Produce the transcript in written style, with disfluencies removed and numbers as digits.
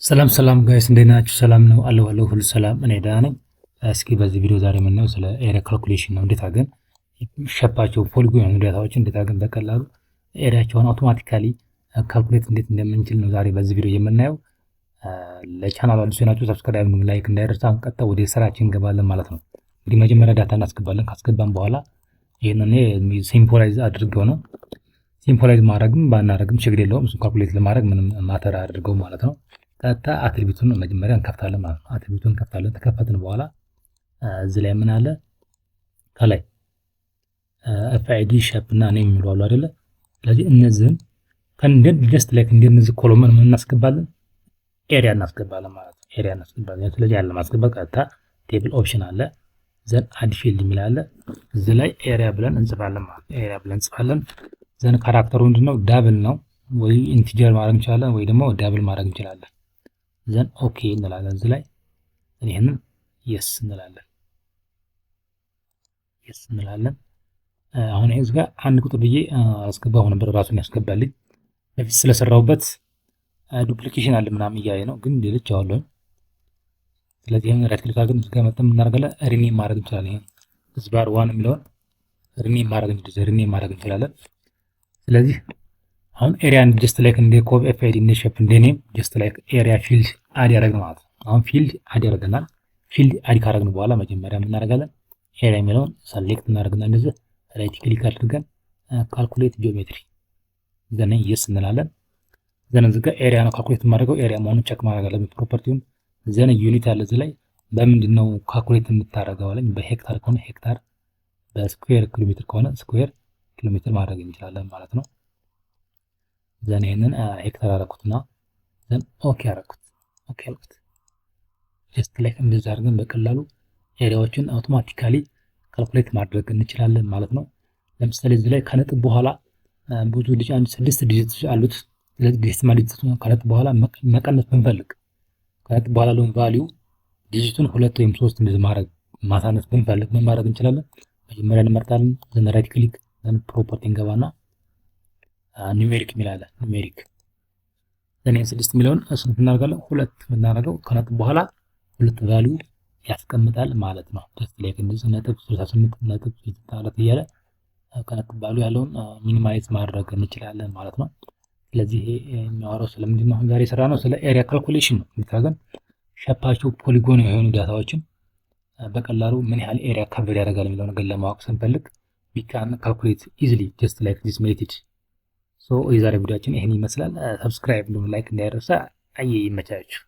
ሰላም ጋይስ እንዴት ናችሁ? ሰላም ነው አለው ሁሉ ሰላም፣ እኔ ደህና ነኝ። እስኪ በዚህ ቪዲዮ ዛሬ የምናየው ስለ ኤሪያ ካልኩሌሽን ነው። እንዴት አድርገን ሸፓቸው ፖሊጎን ዳታዎችን እንዴት አድርገን በቀላሉ ኤሪያቸውን አውቶማቲካሊ ካልኩሌት እንዴት እንደምንችል ነው ዛሬ በዚህ ቪዲዮ የምናየው። ለቻናሉ አዲስ ናችሁ ሰብስክራይብ ነው፣ ላይክ እንዳይረሳ። ቀጥታ ወደ ስራችን እንገባለን ማለት ነው። እንግዲህ መጀመሪያ ዳታ እናስገባለን። ካስገባን በኋላ ይሄንን ሲምቦላይዝ አድርገው ነው። ሲምቦላይዝ ማድረግም ባናረግም ችግር የለውም። እሱ ካልኩሌት ለማድረግ ምንም ማተር አድርገው ማለት ነው። ቀጥታ አትሪቢዩቱን መጀመሪያ እንከፍታለን ማለት ነው። አትሪቢዩቱን እንከፍታለን። ተከፈትን በኋላ እዚህ ላይ ምን አለ ከላይ ኤፍአይዲ ሼፕ እና ኔም የሚሉ አሉ አይደለ? ስለዚህ እነዚህን ከእንደን ጀስት ላይክ እንደነዚህ ኮሎመን ምን እናስገባለን? ኤሪያ እናስገባለን ማለት ነው። ኤሪያ እናስገባለን። ስለዚህ ያለ ማስገባት ቀጥታ ቴብል ኦፕሽን አለ፣ ዘን አድ ፊልድ የሚል አለ። እዚህ ላይ ኤሪያ ብለን እንጽፋለን ማለት ነው። ኤሪያ ብለን እንጽፋለን። ዘን ካራክተሩ ምንድነው? ዳብል ነው ወይ ኢንቲጀር ማድረግ እንችላለን ወይ ደግሞ ዳብል ማድረግ እንችላለን። ዘን ኦኬ እንላለን። እዚህ ላይ ይሄንን የስ እንላለን። የስ እንላለን። አሁን እዚህ ጋር አንድ ቁጥር ብዬ አስገባው ነበር ራሱን ያስገባልኝ። በፊት ስለሰራውበት ዱፕሊኬሽን አለ ምናምን እያየ ነው፣ ግን ሌሎች አሁን ስለዚህ ይሄን ራይት ክሊክ አድርገን እዚህ ጋር መጥተን እናደርጋለን። ሪኔም ማድረግ እንችላለን። ይሄን ስባር ዋን የሚለውን ሪኔም ማድረግ እንችላለን። ስለዚህ አሁን ኤሪያን ጀስት ላይክ እንደ ኮብ ኤፍአይዲ እንደ ሼፕ እንደ ኔም ጀስት ላይክ ኤሪያ ፊልድ አድ ያደረግን ማለት ነው። አሁን ፊልድ አድ ያደርገናል። ፊልድ አድ ካደረግን በኋላ መጀመሪያ ምን እናደርጋለን? ኤሪያ የሚለውን ሰሌክት እናደርግና እንደዚህ ራይት ክሊክ አድርገን ካልኩሌት ጂኦሜትሪ ዘን የስ እንላለን። ዘን እዚህ ጋር ኤሪያ ነው ካልኩሌት የማደርገው ኤሪያ መሆኑን ቼክ ማድረግ አለብን። ፕሮፐርቲውን ዘን ዩኒት ያለ እዚህ ላይ በምንድነው ካልኩሌት የምታደርገው አለኝ። በሄክታር ከሆነ ሄክታር፣ በስኩዌር ኪሎ ሜትር ከሆነ ስኩዌር ኪሎ ሜትር ማድረግ እንችላለን ማለት ነው። ዘን ይሄንን ሄክታር አደረኩትና ዘን ኦኬ አደረኩት። ኦኬ አልኩት። ጀስት ላይክ እንደዛ አድርገን በቀላሉ ኤሪያዎችን አውቶማቲካሊ ካልኩሌት ማድረግ እንችላለን ማለት ነው። ለምሳሌ እዚህ ላይ ከነጥብ በኋላ ብዙ ልጅ አንድ 6 ዲጂቶች አሉት። ስለዚህ ዴሲማል ዲጂት ከነጥብ በኋላ መቀነስ ብንፈልግ ከነጥብ በኋላ ያለውን ቫልዩ ዲጂቱን 2 ወይም 3 እንደዚህ ማድረግ ማሳነስ ብንፈልግ ምን ማድረግ እንችላለን? መጀመሪያ እንመርጣለን። ዘን ራይት ክሊክ ዘን ፕሮፐርቲ እንገባና ኒሜሪክ የሚላለ ኒሜሪክ ዘን 6 የሚለውን እሱን እናደርጋለን። 2 የምናደርገው ከነጥብ በኋላ 2 ቫልዩ ያስቀምጣል ማለት ነው። ጀስት ላይክ እንደዚህ ነጥብ 68 ነጥብ 64 እያለ ከነጥብ ቫልዩ ያለውን ሚኒማይዝ ማድረግ እንችላለን ማለት ነው። ስለዚህ ይሄ የሚያወራው ስለምንድን ነው? ዛሬ የሰራ ነው ስለ ኤሪያ ካልኩሌሽን ነው። እንታገን ሸፓቸው ፖሊጎን የሆኑ ዳታዎችን በቀላሉ ምን ያህል ኤሪያ ከቨር ያደርጋል የሚለው ነገር ለማወቅ ስንፈልግ we can calculate easily just like this method። ሶ የዛሬ ቪዲዮአችን ይሄን ይመስላል። ሰብስክራይብ ላይክ እንዳይረሳ። ይመቻችሁ።